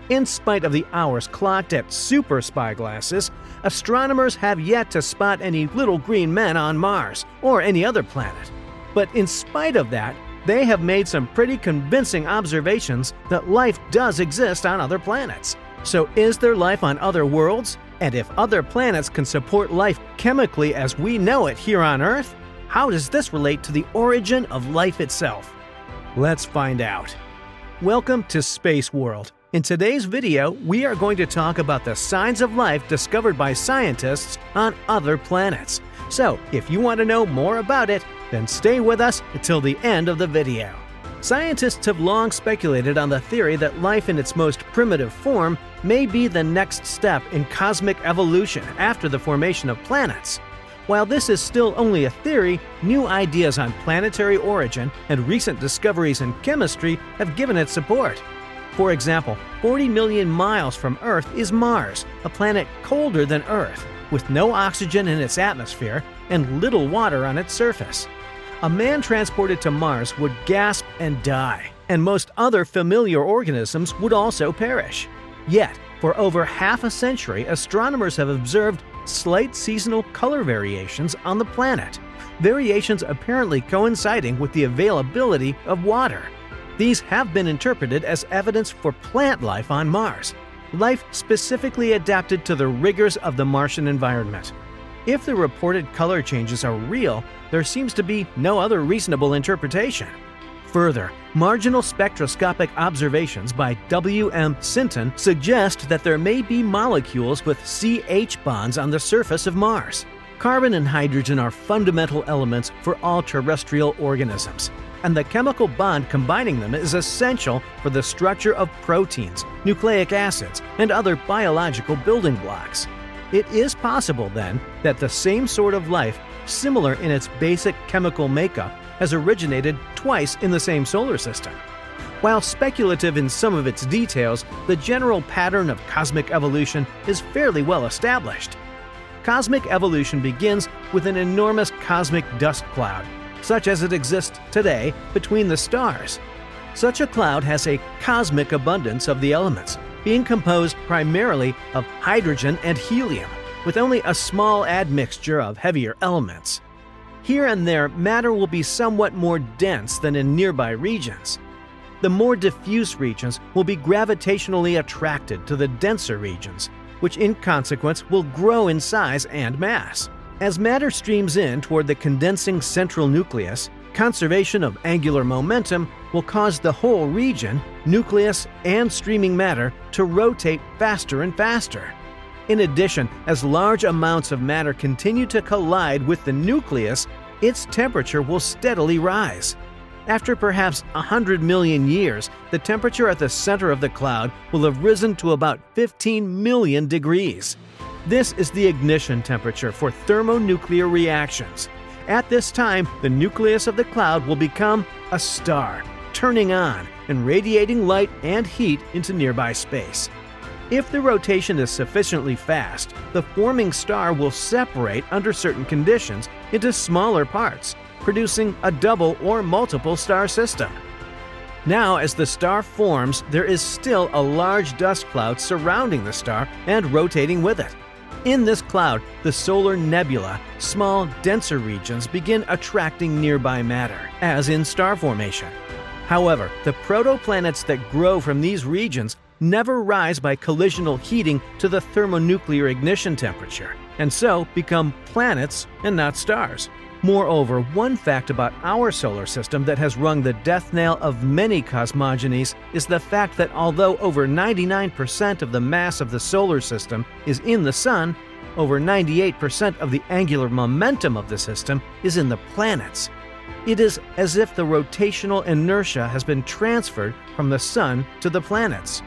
In spite of the hours clocked at super-spyglasses, astronomers have yet to spot any little green men on Mars or any other planet. But in spite of that, they have made some pretty convincing observations that life does exist on other planets. So is there life on other worlds? And if other planets can support life chemically as we know it here on Earth, how does this relate to the origin of life itself? Let's find out. Welcome to Space World. In today's video, we are going to talk about the signs of life discovered by scientists on other planets. So, if you want to know more about it, then stay with us until the end of the video. Scientists have long speculated on the theory that life in its most primitive form may be the next step in cosmic evolution after the formation of planets. While this is still only a theory, new ideas on planetary origin and recent discoveries in chemistry have given it support. For example, 40 million miles from Earth is Mars, a planet colder than Earth, with no oxygen in its atmosphere and little water on its surface. A man transported to Mars would gasp and die, and most other familiar organisms would also perish. Yet, for over half a century, astronomers have observed slight seasonal color variations on the planet, variations apparently coinciding with the availability of water. These have been interpreted as evidence for plant life on Mars, life specifically adapted to the rigors of the Martian environment. If the reported color changes are real, there seems to be no other reasonable interpretation. Further, marginal spectroscopic observations by W.M. Sinton suggest that there may be molecules with CH bonds on the surface of Mars. Carbon and hydrogen are fundamental elements for all terrestrial organisms, and the chemical bond combining them is essential for the structure of proteins, nucleic acids, and other biological building blocks. It is possible, then, that the same sort of life, similar in its basic chemical makeup, has originated twice in the same solar system. While speculative in some of its details, the general pattern of cosmic evolution is fairly well established. Cosmic evolution begins with an enormous cosmic dust cloud, such as it exists today between the stars. Such a cloud has a cosmic abundance of the elements, being composed primarily of hydrogen and helium, with only a small admixture of heavier elements. Here and there, matter will be somewhat more dense than in nearby regions. The more diffuse regions will be gravitationally attracted to the denser regions, which in consequence will grow in size and mass. As matter streams in toward the condensing central nucleus, conservation of angular momentum will cause the whole region, nucleus, and streaming matter to rotate faster and faster. In addition, as large amounts of matter continue to collide with the nucleus, its temperature will steadily rise. After perhaps 100 million years, the temperature at the center of the cloud will have risen to about 15 million degrees. This is the ignition temperature for thermonuclear reactions. At this time, the nucleus of the cloud will become a star, turning on and radiating light and heat into nearby space. If the rotation is sufficiently fast, the forming star will separate under certain conditions into smaller parts, producing a double or multiple star system. Now, as the star forms, there is still a large dust cloud surrounding the star and rotating with it. In this cloud, the solar nebula, small, denser regions begin attracting nearby matter, as in star formation. However, the protoplanets that grow from these regions never rise by collisional heating to the thermonuclear ignition temperature, and so become planets and not stars. Moreover, one fact about our solar system that has rung the death knell of many cosmogonies is the fact that although over 99% of the mass of the solar system is in the Sun, over 98% of the angular momentum of the system is in the planets. It is as if the rotational inertia has been transferred from the Sun to the planets.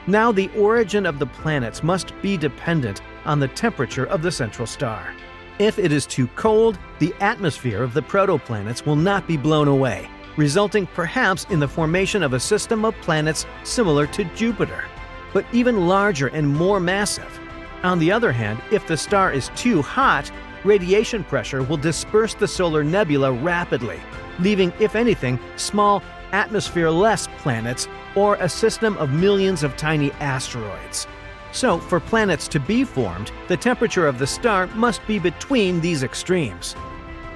Now, the origin of the planets must be dependent on the temperature of the central star. If it is too cold, the atmosphere of the protoplanets will not be blown away, resulting perhaps in the formation of a system of planets similar to Jupiter, but even larger and more massive. On the other hand, if the star is too hot, radiation pressure will disperse the solar nebula rapidly, leaving, if anything, small atmosphere-less planets or a system of millions of tiny asteroids. So, for planets to be formed, the temperature of the star must be between these extremes.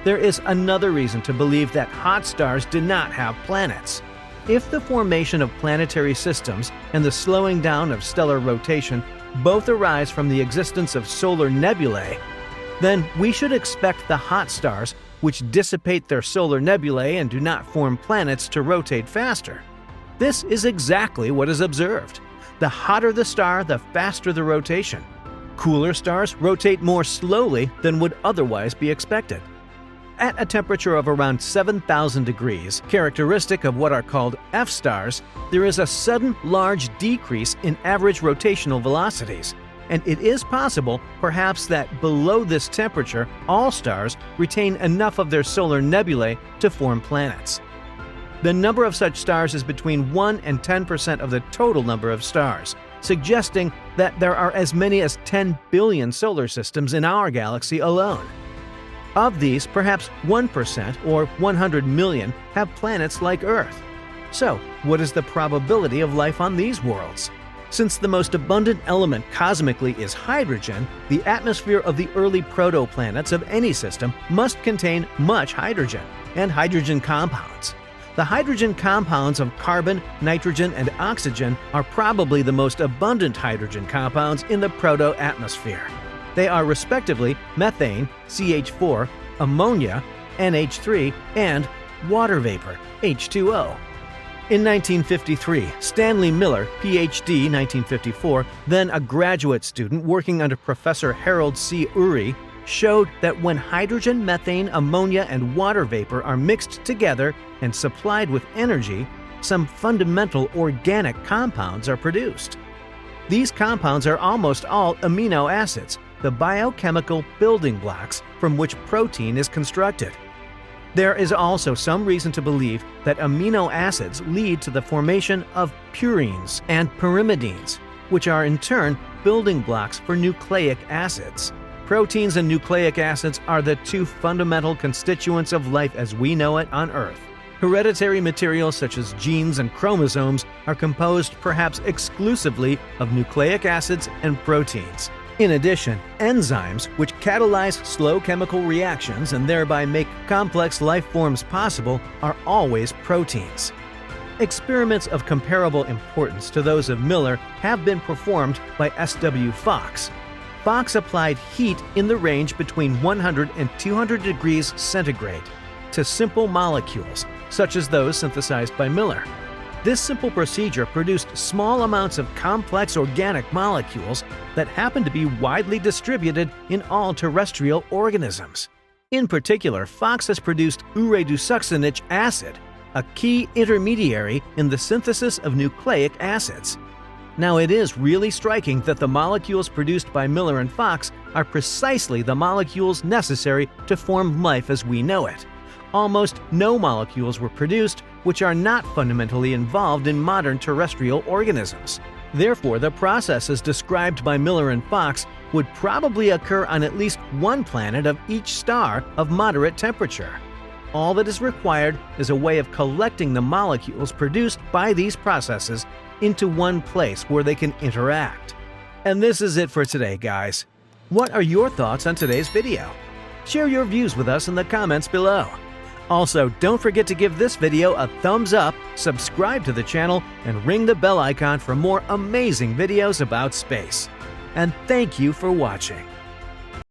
There is another reason to believe that hot stars do not have planets. If the formation of planetary systems and the slowing down of stellar rotation both arise from the existence of solar nebulae, then we should expect the hot stars, which dissipate their solar nebulae and do not form planets, to rotate faster. This is exactly what is observed. The hotter the star, the faster the rotation. Cooler stars rotate more slowly than would otherwise be expected. At a temperature of around 7,000 degrees, characteristic of what are called F stars, there is a sudden large decrease in average rotational velocities, and it is possible, perhaps, that below this temperature, all stars retain enough of their solar nebulae to form planets. The number of such stars is between 1 and 10% of the total number of stars, suggesting that there are as many as 10 billion solar systems in our galaxy alone. Of these, perhaps 1% or 100 million have planets like Earth. So, what is the probability of life on these worlds? Since the most abundant element cosmically is hydrogen, the atmosphere of the early protoplanets of any system must contain much hydrogen and hydrogen compounds. The hydrogen compounds of carbon, nitrogen, and oxygen are probably the most abundant hydrogen compounds in the proto-atmosphere. They are respectively methane, CH4, ammonia, NH3, and water vapor, H2O. In 1953, Stanley Miller, Ph.D. 1954, then a graduate student working under Professor Harold C. Urey, showed that when hydrogen, methane, ammonia, and water vapor are mixed together and supplied with energy, some fundamental organic compounds are produced. These compounds are almost all amino acids, the biochemical building blocks from which protein is constructed. There is also some reason to believe that amino acids lead to the formation of purines and pyrimidines, which are in turn building blocks for nucleic acids. Proteins and nucleic acids are the two fundamental constituents of life as we know it on Earth. Hereditary materials such as genes and chromosomes are composed perhaps exclusively of nucleic acids and proteins. In addition, enzymes, which catalyze slow chemical reactions and thereby make complex life forms possible, are always proteins. Experiments of comparable importance to those of Miller have been performed by S.W. Fox. Fox applied heat in the range between 100 and 200 degrees centigrade to simple molecules, such as those synthesized by Miller. This simple procedure produced small amounts of complex organic molecules that happen to be widely distributed in all terrestrial organisms. In particular, Fox has produced uredusuccinic acid, a key intermediary in the synthesis of nucleic acids. Now, it is really striking that the molecules produced by Miller and Fox are precisely the molecules necessary to form life as we know it. Almost no molecules were produced which are not fundamentally involved in modern terrestrial organisms. Therefore, the processes described by Miller and Fox would probably occur on at least one planet of each star of moderate temperature. All that is required is a way of collecting the molecules produced by these processes into one place where they can interact. And this is it for today, guys. What are your thoughts on today's video? Share your views with us in the comments below. Also, don't forget to give this video a thumbs up, subscribe to the channel, and ring the bell icon for more amazing videos about space. And thank you for watching.